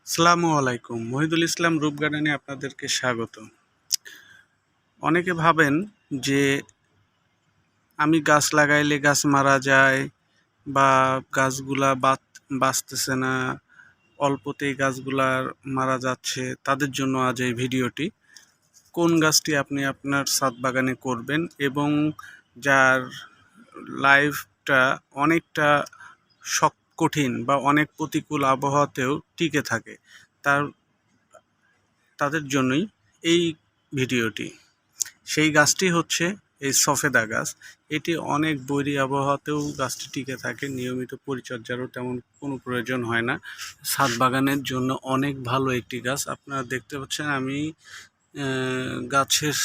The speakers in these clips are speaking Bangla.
আসসালামু আলাইকুম। মহিদুল ইসলাম রূপ গার্ডেনে আপনাদেরকে স্বাগত। অনেকে ভাবেন যে আমি গাছ লাগাইলে গাছ মারা যায় বা গাছগুলা বাঁচতেছে না, অল্পতেই গাছগুলার মারা যাচ্ছে, তাদের জন্য আজ এই ভিডিওটি। কোন গাছটি আপনি আপনার ছাদ বাগানে করবেন এবং যার লাইফটা অনেকটা কঠিন বা অনেক প্রতিকূল আবহাওয়াতেও টিকে থাকে, তার তাদের জন্যই এই ভিডিওটি। সেই গাছটি হচ্ছে এই সফেদা গাছ। এটি অনেক বৈরী আবহাওয়াতেও গাছটি টিকে থাকে, নিয়মিত পরিচর্যারও তেমন কোনো প্রয়োজন হয় না। ছাদ বাগানের জন্য অনেক ভালো একটি গাছ। আপনারা দেখতে পাচ্ছেন আমি গাছের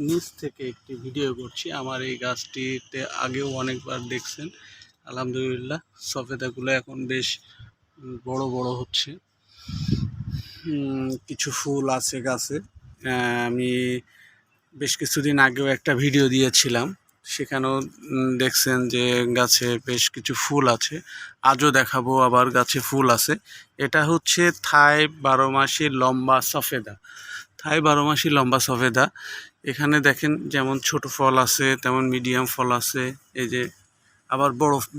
নিচ থেকে একটি ভিডিও করছি। আমার এই গাছটিতে আগেও অনেকবার দেখছেন। আলহামদুলিল্লাহ সফেদাগুলো এখন বেশ বড় বড় হচ্ছে। কিছু ফুল আছে গাছে। আমি বেশ কিছুদিন আগেও একটা ভিডিও দিয়েছিলাম, সেখানেও দেখছেন যে গাছে বেশ কিছু ফুল আছে। আজও দেখাবো, আবার গাছে ফুল আছে। এটা হচ্ছে থাই 12 মাসি লম্বা সফেদা। থাই 12 মাসি লম্বা সফেদা। এখানে দেখেন যেমন ছোট ফল আছে, তেমন মিডিয়াম ফল আছে। এই যে আবার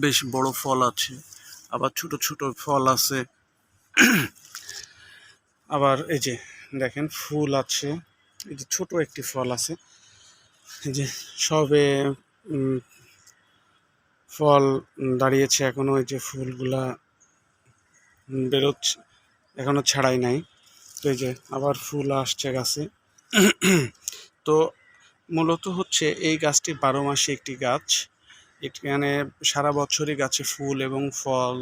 বেশ বড় ফল আছে, আবার ছোট ছোট ফল আছে। আবার এই যে দেখেন ফুল আছে, এই যে ছোট একটি ফল আছে। এই যে সবে ফল দাঁড়িয়েছে, এখনো ওই যে ফুলগুলা বেরোচ্ছে, এখনো ছাড়াই নাই। তো এই যে আবার ফুল আসছে গাছে। তো মূলত হচ্ছে এই গাছটি 12 মাসে একটি গাছ। এখানে সারা বছরই গাছে ফুল এবং ফল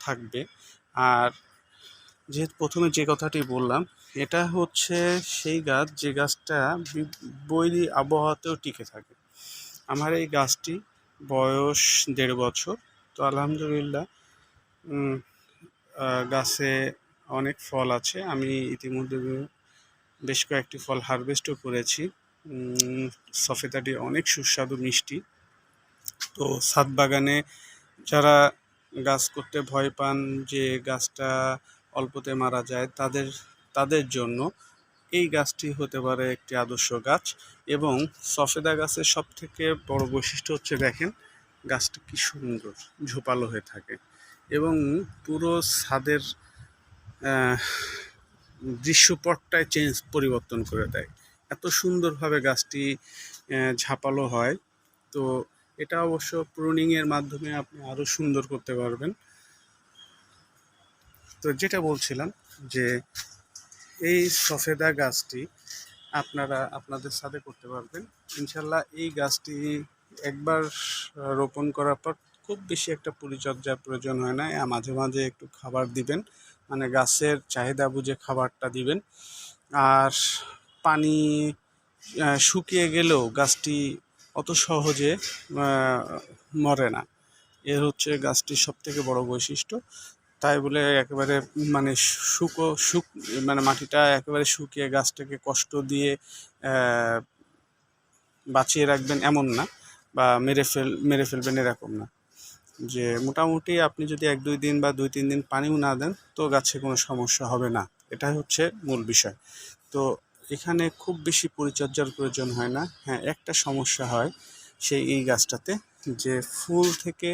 থাকবে। আর যেহেতু প্রথমে যে কথাটি বললাম, এটা হচ্ছে সেই গাছ যে গাছটা বৈরী আবহাওয়াতেও টিকে থাকে। আমার এই গাছটি বয়স 1.5 বছর। তো আলহামদুলিল্লাহ গাছে অনেক ফল আছে। আমি ইতিমধ্যে বেশ কয়েকটি ফল হারভেস্টও করেছি। সফেদাটি অনেক সুস্বাদু মিষ্টি। তো ছাদ বাগানে যারা গাছ করতে ভয় পান, যে গাছটা অল্পতে মারা যায়, তাদের জন্য এই গাছটি হতে পারে একটি আদর্শ গাছ। এবং সফেদা গাছের সবথেকে বড় বৈশিষ্ট্য হচ্ছে দেখেন গাছটা কি সুন্দর ঝোপালো হয়ে থাকে এবং পুরো ছাদের দৃশ্যপটটাই পরিবর্তন করে দেয়। এত সুন্দরভাবে গাছটি ঝাঁপালো হয়। তো এটা অবশ্য প্রুনিংয়ের মাধ্যমে আপনি আরও সুন্দর করতে পারবেন। তো যেটা বলছিলাম যে এই সফেদা গাছটি আপনারা আপনাদের ছাদে করতে পারবেন ইনশাল্লাহ। এই গাছটি একবার রোপণ করার পর খুব বেশি একটা পরিচর্যার প্রয়োজন হয় না। মাঝে মাঝে একটু খাবার দিবেন, মানে গাছের চাহিদা বুঝে খাবারটা দিবেন। আর পানি শুকিয়ে গেলেও গাছটি অত সহজে মরে না। এর হচ্ছে গাছটির সবথেকে বড় বৈশিষ্ট্য। তাই বলে একেবারে মানে মানে মাটিটা একেবারে শুকিয়ে গাছটাকে কষ্ট দিয়ে বাঁচিয়ে রাখবেন এমন না, বা মেরে ফেলবেন এরকম না। যে মোটামুটি আপনি যদি 1-2 দিন বা 2-3 দিন পানিও না দেন, তো গাছে কোনো সমস্যা হবে না। এটাই হচ্ছে মূল বিষয়। তো এখানে খুব বেশি পরিচর্যার প্রয়োজন হয় না। হ্যাঁ, একটা সমস্যা হয় এই গাছটাতে, যে ফুল থেকে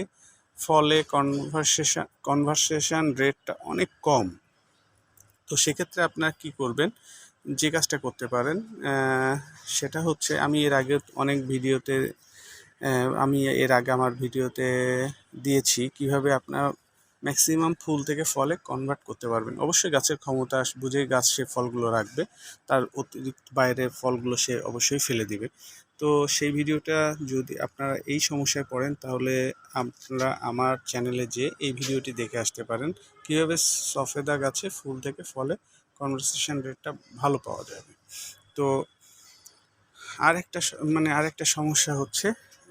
ফলে কনভার্সেশন রেটটা অনেক কম। তো সেক্ষেত্রে আপনার কি করবেন, যে কাজটা করতে পারেন সেটা হচ্ছে, আমি এর আগে আমার ভিডিওতে দিয়েছি কিভাবে আপনার ম্যাক্সিমাম ফুল থেকে ফলে কনভার্ট করতে পারবেন। অবশ্যই গাছের ক্ষমতা বুঝে গাছ সে ফলগুলো রাখবে, তার অতিরিক্ত বাইরের ফলগুলো সে অবশ্যই ফেলে দিবে। তো সেই ভিডিওটা যদি আপনারা এই সমস্যায় পড়েন, তাহলে আপনারা আমার চ্যানেলে যেয়ে এই ভিডিওটি দেখে আসতে পারেন, কীভাবে সফেদা গাছে ফুল থেকে ফলে কনভার্সেশন রেটটা ভালো পাওয়া যাবে। তো আরেকটা সমস্যা হচ্ছে,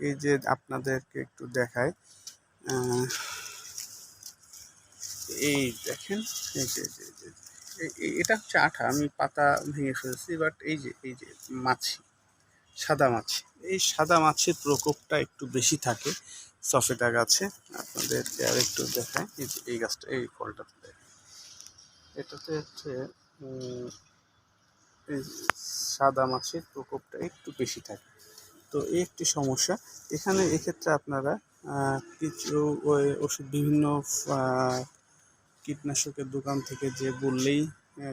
এই যে আপনাদেরকে একটু দেখায়, এই দেখেন, এই যে এটা হচ্ছে আঠা, আমি পাতা ভেঙে ফেলছি, বাট এই যে সাদা মাছি, এই সাদা মাছির প্রকোপটা একটু বেশি থাকে সফেদা গাছে। আপনাদেরকে আর একটু দেখায়, এই যে এই গাছটা, এই ফলটা দেখেন, এটাতে হচ্ছে এই সাদা মাছির প্রকোপটা একটু বেশি থাকে। তো এই একটি সমস্যা। এখানে এক্ষেত্রে আপনারা কিছু ওই ওষুধ বিভিন্ন কীটনাশকের দোকান থেকে যে বললেই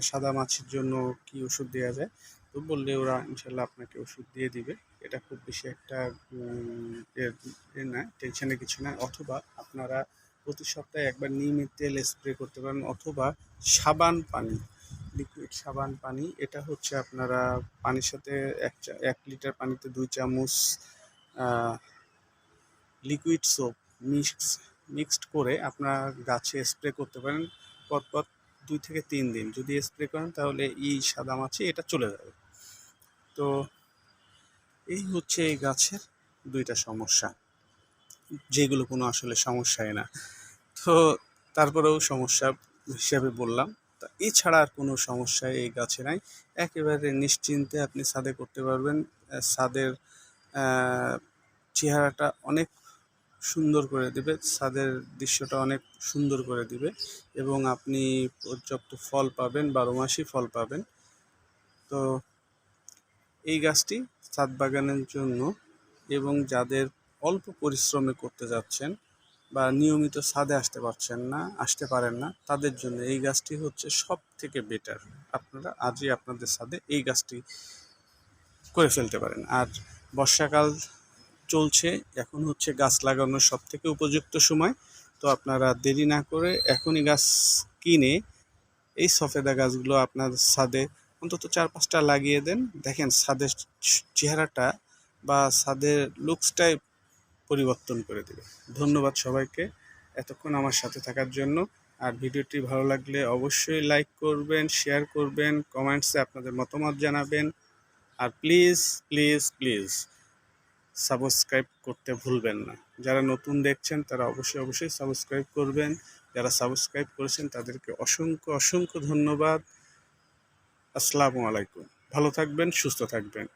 সাদা মাছির জন্য কি ওষুধ দেওয়া যায়, তো বললে ওরা ইনশাল্লাহ আপনাকে ওষুধ দিয়ে দিবে। এটা খুব বেশি একটা না, টেনশনের কিছু না। অথবা আপনারা প্রতি সপ্তাহে একবার নিয়মিত তেল স্প্রে করতে পারেন, অথবা সাবান পানি, লিকুইড সাবান পানি, এটা হচ্ছে আপনারা পানির সাথে 1 লিটার পানিতে 2 চামচ লিকুইড সোপ মিক্সড করে আপনার গাছে স্প্রে করতে পারেন পরপর 2 থেকে 3 দিন। যদি স্প্রে করেন তাহলে এই সাদামাছি এটা চলে যাবে। তো এই হচ্ছে এই গাছের 2টা সমস্যা, যেগুলো কোনো আসলে সমস্যাই না। তো তারপরেও সমস্যা হিসাবে বললাম। তা এছাড়া আর কোনো সমস্যা এই গাছে নাই। একেবারে নিশ্চিন্তে আপনি ছাদে করতে পারবেন। ছাদের চেহারাটা অনেক সুন্দর করে দেবে, ছাদের দৃশ্যটা অনেক সুন্দর করে দিবে, এবং আপনি পর্যাপ্ত ফল পাবেন, 12 মাসই ফল পাবেন। তো এই গাছটি ছাদ বাগানের জন্য, এবং যাদের অল্প পরিশ্রমে করতে যাচ্ছেন বা নিয়মিত ছাদে আসতে পারেন না, তাদের জন্য এই গাছটি হচ্ছে সব থেকে বেটার। আপনারা আজই আপনাদের ছাদে এই গাছটি করে ফেলতে পারেন। আর বর্ষাকাল চলছে, এখন হচ্ছে গাছ লাগানোর সব থেকে উপযুক্ত সময়। তো আপনারা দেরি না করে এখনই গাছ কিনে এই সফেদা গাছগুলো আপনার ছাদে অন্তত 4-5টা লাগিয়ে দেন। দেখেন ছাদের চেহারাটা বা ছাদের লুকসটাই পরিবর্তন করে দেবে। ধন্যবাদ সবাইকে এতক্ষণ আমার সাথে থাকার জন্য। আর ভিডিওটি ভালো লাগলে অবশ্যই লাইক করবেন, শেয়ার করবেন, কমেন্টসে আপনাদের মতামত জানাবেন। আর প্লিজ প্লিজ প্লিজ সাবস্ক্রাইব করতে ভুলবেন না। যারা নতুন দেখছেন তারা অবশ্যই সাবস্ক্রাইব করবেন। যারা সাবস্ক্রাইব করেছেন তাদেরকে অসংখ্য ধন্যবাদ। আসসালামু আলাইকুম। ভালো থাকবেন, সুস্থ থাকবেন।